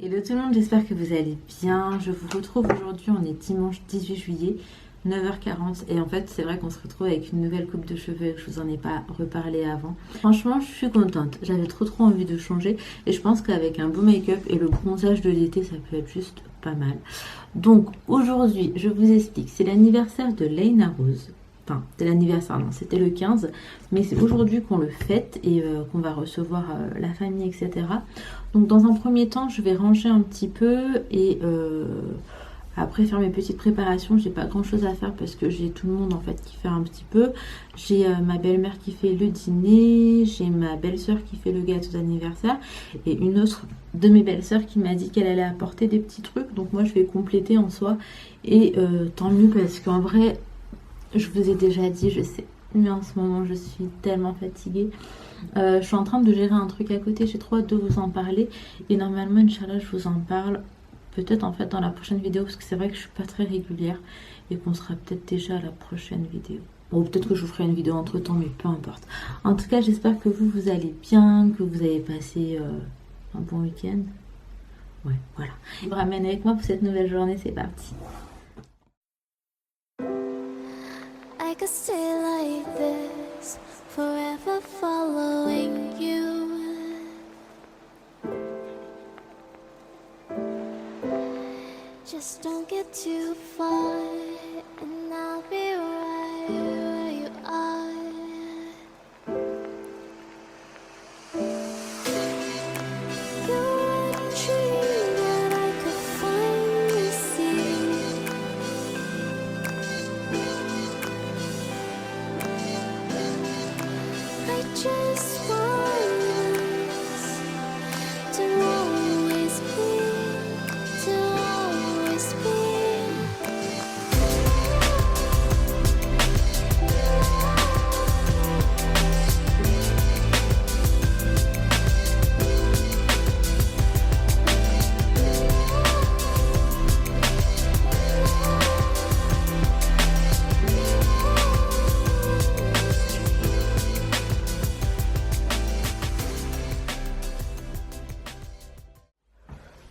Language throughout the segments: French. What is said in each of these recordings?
Hello tout le monde, j'espère que vous allez bien. Je vous retrouve aujourd'hui, on est dimanche 18 juillet, 9h40. Et en fait, c'est vrai qu'on se retrouve avec une nouvelle coupe de cheveux et que je vous en ai pas reparlé avant. Franchement, je suis contente. J'avais trop envie de changer. Et je pense qu'avec un beau make-up et le bronzage de l'été, ça peut être juste pas mal. Donc aujourd'hui, je vous explique. C'est l'anniversaire de Leyna Rose. Enfin, c'était l'anniversaire, non, c'était le 15, mais c'est aujourd'hui qu'on le fête et qu'on va recevoir la famille, etc. Donc dans un premier temps, je vais ranger un petit peu et après faire mes petites préparations. J'ai pas grand chose à faire parce que j'ai tout le monde en fait qui fait un petit peu. J'ai ma belle-mère qui fait le dîner, j'ai ma belle-sœur qui fait le gâteau d'anniversaire et une autre de mes belles-sœurs qui m'a dit qu'elle allait apporter des petits trucs. Donc moi je vais compléter en soi et tant mieux parce qu'en vrai... Je vous ai déjà dit, je sais, mais en ce moment je suis tellement fatiguée. Je suis en train de gérer un truc à côté, j'ai trop hâte de vous en parler. Et normalement, Inch'Allah, je vous en parle peut-être en fait dans la prochaine vidéo, parce que c'est vrai que je suis pas très régulière et qu'on sera peut-être déjà à la prochaine vidéo. Bon, peut-être que je vous ferai une vidéo entre temps, mais peu importe. En tout cas, j'espère que vous allez bien, que vous avez passé un bon week-end. Ouais, voilà. Je vous ramène avec moi pour cette nouvelle journée, c'est parti. I could stay like this, forever following you. Just don't get too far, and I'll be right where you are. You're a dream that I could finally see. I just want us to always be, to always be.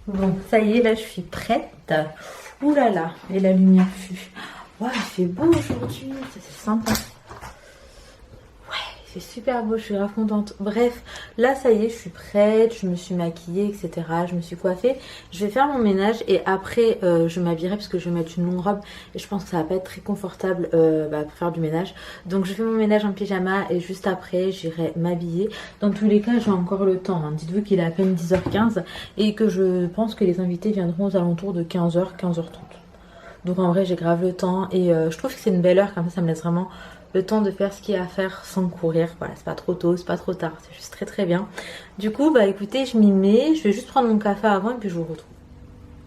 Bon, ça y est, là je suis prête. Ouh là là, et la lumière fut. Ouais, il fait beau aujourd'hui, c'est sympa. Ouais, il fait super beau, je suis grave contente. Bref, là ça y est, je suis prête, je me suis maquillée, etc. Je me suis coiffée. Je vais faire mon ménage et après je m'habillerai parce que je vais mettre une longue robe et je pense que ça va pas être très confortable pour faire du ménage. Donc je fais mon ménage en pyjama et juste après j'irai m'habiller. Dans tous les cas, j'ai encore le temps. Hein. Dites-vous qu'il est à peine 10h15 et que je pense que les invités viendront aux alentours de 15h, 15h30. Donc en vrai, j'ai grave le temps et je trouve que c'est une belle heure, comme ça me laisse vraiment le temps de faire ce qu'il y a à faire sans courir. Voilà, c'est pas trop tôt, c'est pas trop tard, c'est juste très bien. Du coup, bah écoutez, je m'y mets, je vais juste prendre mon café avant et puis je vous retrouve.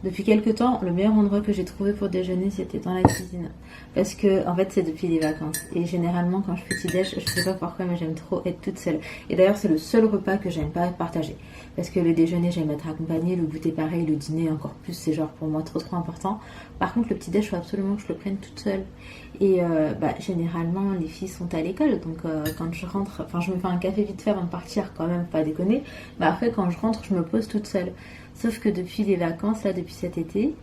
Depuis quelques temps, le meilleur endroit que j'ai trouvé pour déjeuner, c'était dans la cuisine. Parce que, en fait, c'est depuis les vacances. Et généralement, quand je fais petit déj, je sais pas pourquoi, mais j'aime trop être toute seule. Et d'ailleurs, c'est le seul repas que j'aime pas partager. Parce que le déjeuner, j'aime être accompagnée, le goûter pareil, le dîner encore plus, c'est genre pour moi trop important. Par contre, le petit déj, il faut absolument que je le prenne toute seule. Et généralement, les filles sont à l'école. Donc, quand je rentre, enfin, je me fais un café vite fait avant de partir, quand même, pas déconner. Mais après, quand je rentre, je me pose toute seule. Sauf que depuis les vacances, là, depuis cet été,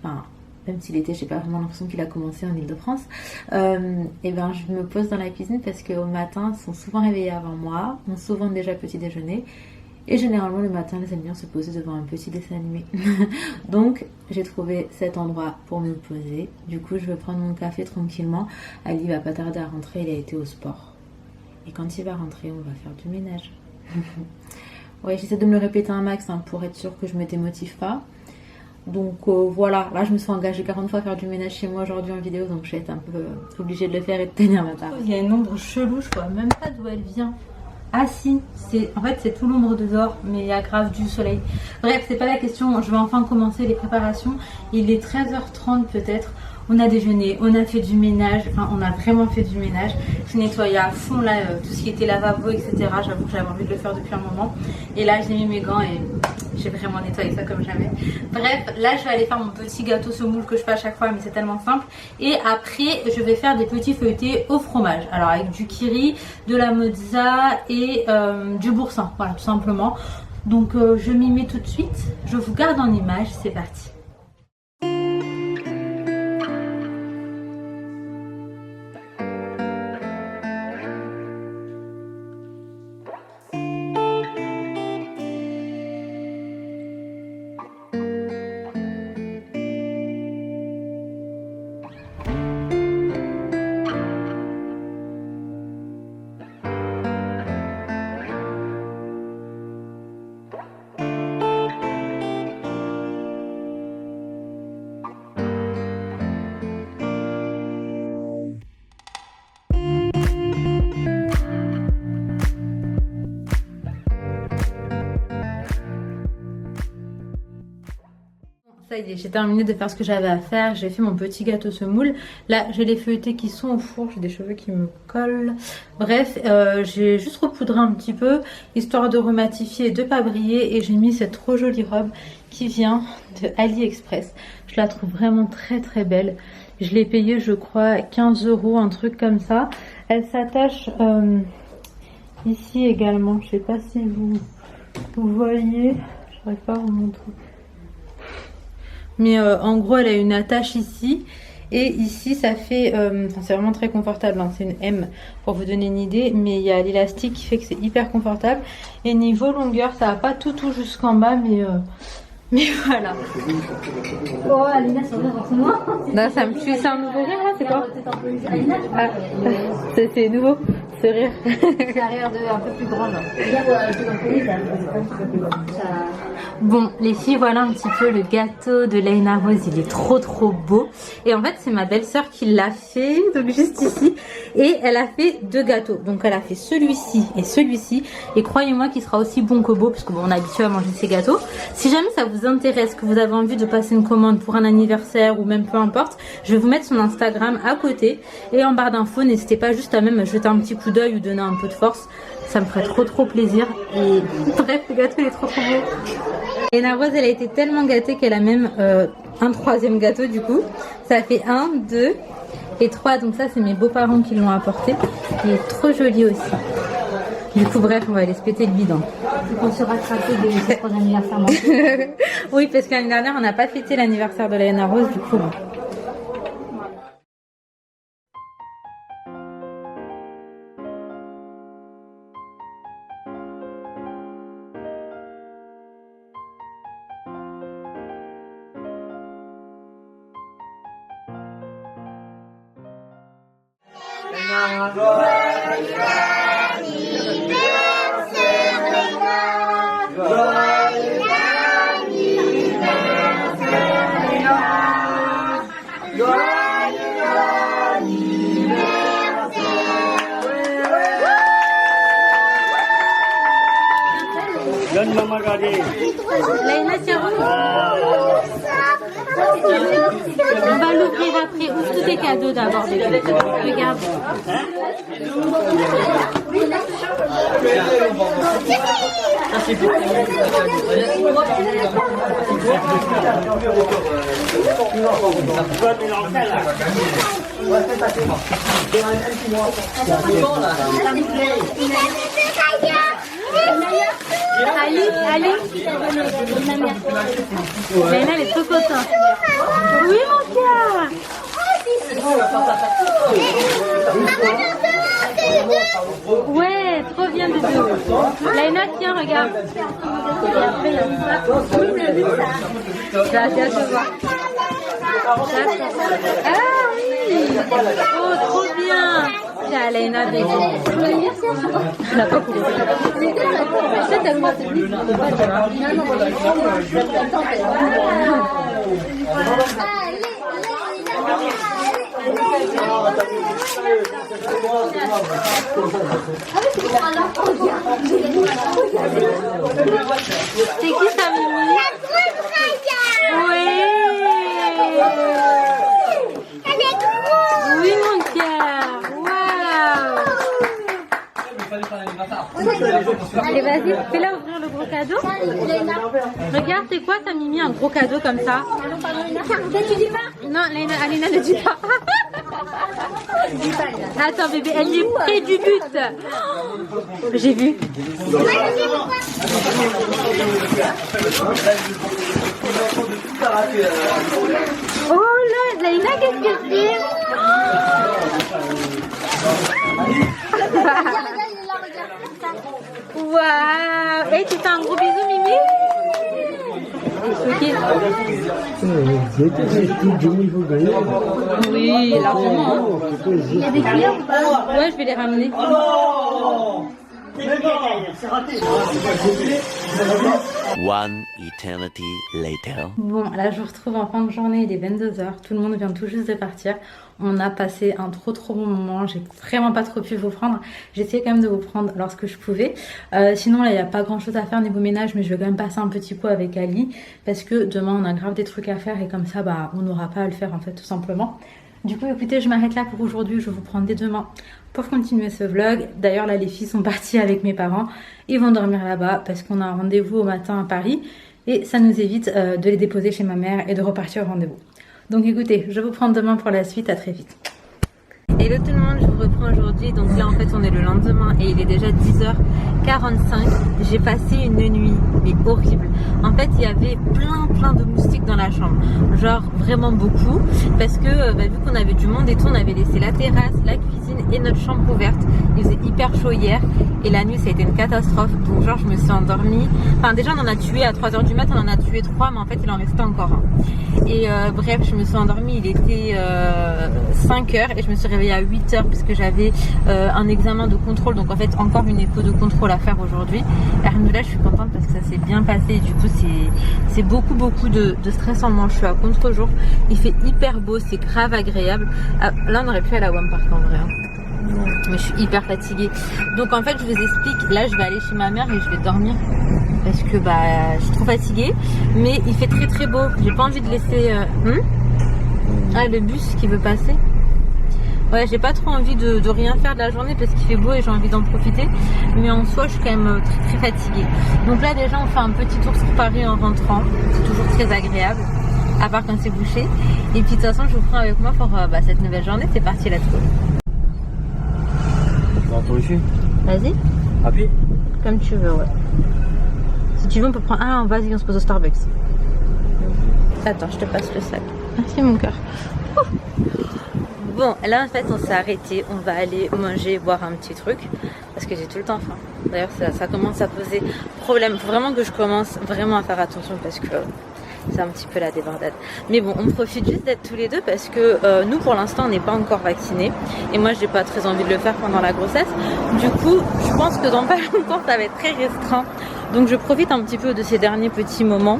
enfin, même si l'été, j'ai pas vraiment l'impression qu'il a commencé en Ile-de-France, et ben je me pose dans la cuisine parce qu'au matin, ils sont souvent réveillés avant moi, ont souvent déjà petit déjeuner, et généralement le matin, ils aiment bien se poser devant un petit dessin animé. Donc, j'ai trouvé cet endroit pour me poser. Du coup, je vais prendre mon café tranquillement. Ali va pas tarder à rentrer, il a été au sport. Et quand il va rentrer, on va faire du ménage. Ouais, j'essaie de me le répéter un max pour être sûre que je me démotive pas. Donc voilà, là je me suis engagée 40 fois à faire du ménage chez moi aujourd'hui en vidéo, donc je vais être un peu obligée de le faire et de tenir ma part. Il y a une ombre chelou, je vois même pas d'où elle vient. Ah si, en fait c'est tout l'ombre dehors, mais il y a grave du soleil. Bref, c'est pas la question, je vais enfin commencer les préparations. Il est 13h30 peut-être. On a déjeuné, on a fait du ménage, enfin on a vraiment fait du ménage. J'ai nettoyé à fond là tout ce qui était lavabo, etc. J'avoue que j'avais envie de le faire depuis un moment. Et là j'ai mis mes gants et j'ai vraiment nettoyé ça comme jamais. Bref, là je vais aller faire mon petit gâteau semoule que je fais à chaque fois, mais c'est tellement simple. Et après je vais faire des petits feuilletés au fromage. Alors avec du kiri, de la mozza et du boursin, voilà tout simplement. Donc je m'y mets tout de suite. Je vous garde en image, c'est parti. Ça y est, j'ai terminé de faire ce que j'avais à faire. J'ai fait mon petit gâteau semoule. Là, j'ai les feuilletés qui sont au four. J'ai des cheveux qui me collent. Bref, j'ai juste repoudré un petit peu, histoire de rematifier et de pas briller. Et j'ai mis cette trop jolie robe qui vient de AliExpress. Je la trouve vraiment très très belle. Je l'ai payée, je crois, 15 €, un truc comme ça. Elle s'attache ici également. Je sais pas si vous voyez. J'arrive pas à vous montrer. Mais en gros elle a une attache ici et ici ça fait c'est vraiment très confortable hein. C'est une M pour vous donner une idée, mais il y a l'élastique qui fait que c'est hyper confortable. Et niveau longueur ça va pas tout jusqu'en bas, mais voilà. Oh, Alina, ça rire en ce moment. Là ça me tue. C'est un nouveau rire là, c'est quoi? Ah, c'est nouveau ce rire. C'est un rire de un peu plus grande. Bon les filles, voilà un petit peu le gâteau de Laina Rose. Il est trop beau. Et en fait c'est ma belle-sœur qui l'a fait, donc juste ici. Et elle a fait 2 gâteaux. Donc elle a fait celui-ci et celui-ci. Et croyez-moi qu'il sera aussi bon que beau, parce qu'on est habitué à manger ces gâteaux. Si jamais ça vous intéresse, que vous avez envie de passer une commande pour un anniversaire ou même peu importe, je vais vous mettre son Instagram à côté. Et en barre d'infos, n'hésitez pas juste à même jeter un petit coup d'œil ou donner un peu de force. Ça me ferait trop plaisir. Et bref, le gâteau il est trop beau. Et Laina Rose, elle a été tellement gâtée qu'elle a même un 3e gâteau du coup. Ça fait 1, 2 et 3. Donc ça c'est mes beaux-parents qui l'ont apporté. Il est trop joli aussi. Du coup bref, on va aller se péter le bidon. On se rattraper des autres anniversaires. Oui, parce que l'année dernière on n'a pas fêté l'anniversaire de Laina Rose, du coup bon. Laina, tiens, on va l'ouvrir après. Ouvre tous tes cadeaux d'abord. Regarde. Allez. Laina, elle est trop contente. Oui, mon cœur. Ouais, trop bien, Doudou. Laina, tiens, regarde. Tiens, je vois. Ah oui. Oh, trop bien. Tiens, Laina, bébé. Je l'ai pas coupé. C'est qui ça, Mimi? Oui. Oui, mon cœur. Waouh. Allez, vas-y, fais-la ouvrir le gros cadeau. Regarde, c'est quoi ça, Mimi, un gros cadeau comme ça? Tu dis pas? Non, Alina ne dit pas. Attends bébé, elle est près du but. J'ai vu. Oh là, Laïla, qu'est-ce que c'est? Waouh! Et tu fais un gros bisou, Mimi? Okay. Oui, largement. Hein. Il y a des clients ou pas? Ouais, je vais les ramener. One eternity later. Bon, là je vous retrouve en fin de journée, il est 22h, tout le monde vient tout juste de partir. On a passé un trop bon moment, j'ai vraiment pas trop pu vous prendre. J'ai essayé quand même de vous prendre lorsque je pouvais. Sinon là il n'y a pas grand chose à faire niveau ménage, mais je vais quand même passer un petit coup avec Ali. Parce que demain on a grave des trucs à faire et comme ça bah on n'aura pas à le faire en fait tout simplement. Du coup écoutez, je m'arrête là pour aujourd'hui, je vous prends dès demain pour continuer ce vlog. D'ailleurs là les filles sont parties avec mes parents, ils vont dormir là-bas parce qu'on a un rendez-vous au matin à Paris et ça nous évite de les déposer chez ma mère et de repartir au rendez-vous. Donc écoutez, je vous prends demain pour la suite, à très vite. Hello tout le monde, je vous reprends aujourd'hui. Donc là en fait on est le lendemain et il est déjà 10h45. J'ai passé une nuit mais horrible. En fait il y avait plein de moustiques dans la chambre. Genre vraiment beaucoup. Parce que vu qu'on avait du monde et tout, on avait laissé la terrasse, la cuisine et notre chambre ouverte. Il faisait hyper chaud hier et la nuit ça a été une catastrophe. Donc genre je me suis endormie. Enfin déjà on en a tué à 3h du matin, on en a tué 3 mais en fait il en restait encore un. Et bref je me suis endormie, il était 5h et je me suis réveillée à 8h parce que j'avais un examen de contrôle, donc en fait encore une écho de contrôle à faire aujourd'hui. Alhamdoulilah, je suis contente parce que ça s'est bien passé et du coup c'est beaucoup de stress en moins. Je suis à contre-jour, il fait hyper beau, c'est grave agréable. Là on aurait pu aller à Wam Park en vrai hein. Mais je suis hyper fatiguée. Donc en fait je vous explique, là je vais aller chez ma mère et je vais dormir parce que je suis trop fatiguée, mais il fait très beau. J'ai pas envie de laisser ah le bus qui veut passer. Ouais, j'ai pas trop envie de rien faire de la journée parce qu'il fait beau et j'ai envie d'en profiter. Mais en soi, je suis quand même très fatiguée. Donc là, déjà, on fait un petit tour sur Paris en rentrant. C'est toujours très agréable, à part quand c'est bouché. Et puis de toute façon, je vous prends avec moi pour cette nouvelle journée. C'est parti, let's go. Dans ton ici. Vas-y. À pied. Comme tu veux, ouais. Si tu veux, on peut prendre... Ah, vas-y, on se pose au Starbucks. Attends, je te passe le sac. Merci, mon cœur. Bon, là en fait on s'est arrêté, on va aller manger, boire un petit truc parce que j'ai tout le temps faim. D'ailleurs ça commence à poser problème, faut vraiment que je commence vraiment à faire attention parce que c'est un petit peu la débandade. Mais bon, on profite juste d'être tous les deux parce que nous pour l'instant on n'est pas encore vaccinés et moi j'ai pas très envie de le faire pendant la grossesse. Du coup je pense que dans pas longtemps ça va être très restreint, donc je profite un petit peu de ces derniers petits moments.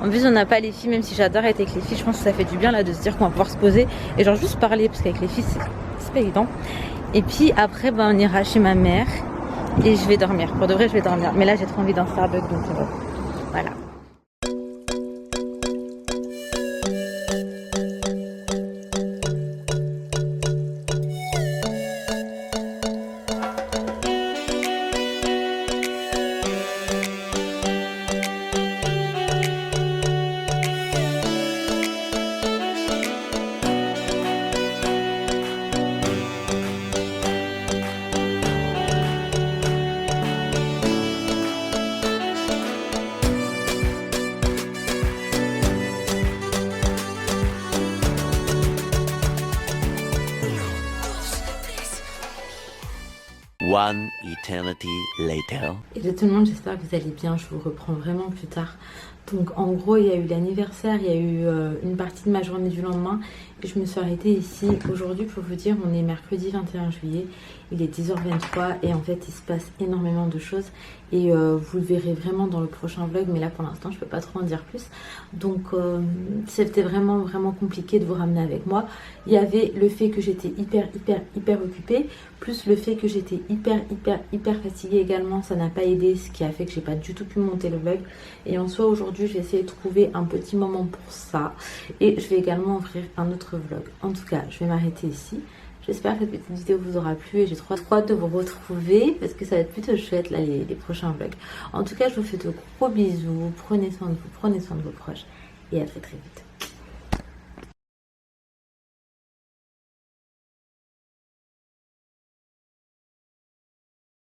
En plus on n'a pas les filles, même si j'adore être avec les filles, je pense que ça fait du bien là de se dire qu'on va pouvoir se poser et genre juste parler parce qu'avec les filles c'est pas évident. Et puis après on ira chez ma mère et je vais dormir, pour de vrai je vais dormir, mais là j'ai trop envie d'un Starbucks donc voilà. One eternity later. Hello tout le monde, j'espère que vous allez bien, je vous reprends vraiment plus tard. Donc en gros il y a eu l'anniversaire, il y a eu une partie de ma journée du lendemain et je me suis arrêtée ici aujourd'hui pour vous dire, on est mercredi 21 juillet, il est 10h23 et en fait il se passe énormément de choses et vous le verrez vraiment dans le prochain vlog, mais là pour l'instant je peux pas trop en dire plus. Donc c'était vraiment compliqué de vous ramener avec moi. Il y avait le fait que j'étais hyper occupée, plus le fait que j'étais hyper fatiguée également, ça n'a pas aidé, ce qui a fait que j'ai pas du tout pu monter le vlog. Et en soi aujourd'hui je vais essayer de trouver un petit moment pour ça et je vais également ouvrir un autre vlog. En tout cas je vais m'arrêter ici. J'espère que cette petite vidéo vous aura plu et j'ai trop hâte de vous retrouver parce que ça va être plutôt chouette là les prochains vlogs. En tout cas je vous fais de gros bisous, prenez soin de vous, prenez soin de vos proches et à très vite.